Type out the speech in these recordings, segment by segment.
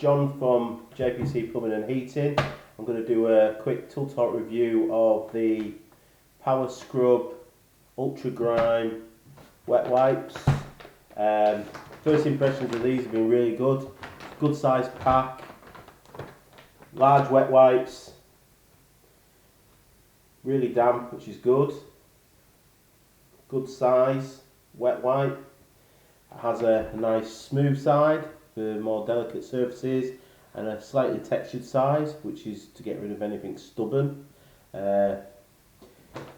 John from JPC Plumbing and Heating. I'm going to do a quick tool talk review of the Power Scrub UltraGrime wet wipes. First impressions of these have been really good. Good size pack, large wet wipes, really damp, which is good. Good size wet wipe. It has a nice smooth side for more delicate surfaces and a slightly textured side, which is to get rid of anything stubborn.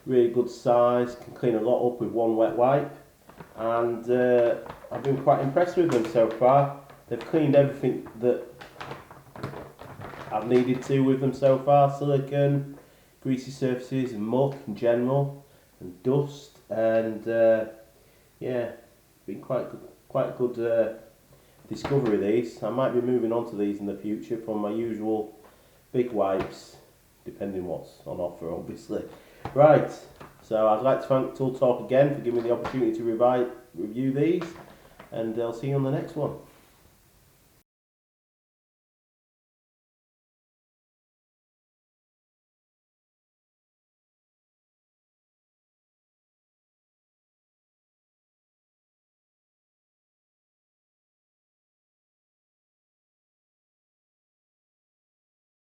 Really good size, can clean a lot up with one wet wipe, and I've been quite impressed with them so far. They've cleaned everything that I've needed to with them so far: silicone, greasy surfaces and muck in general, and dust, and yeah, been quite good discovery these. I might be moving on to these in the future from my usual big wipes, depending what's on offer obviously. Right, so I'd like to thank Tool Talk again for giving me the opportunity to review these, and I'll see you on the next one.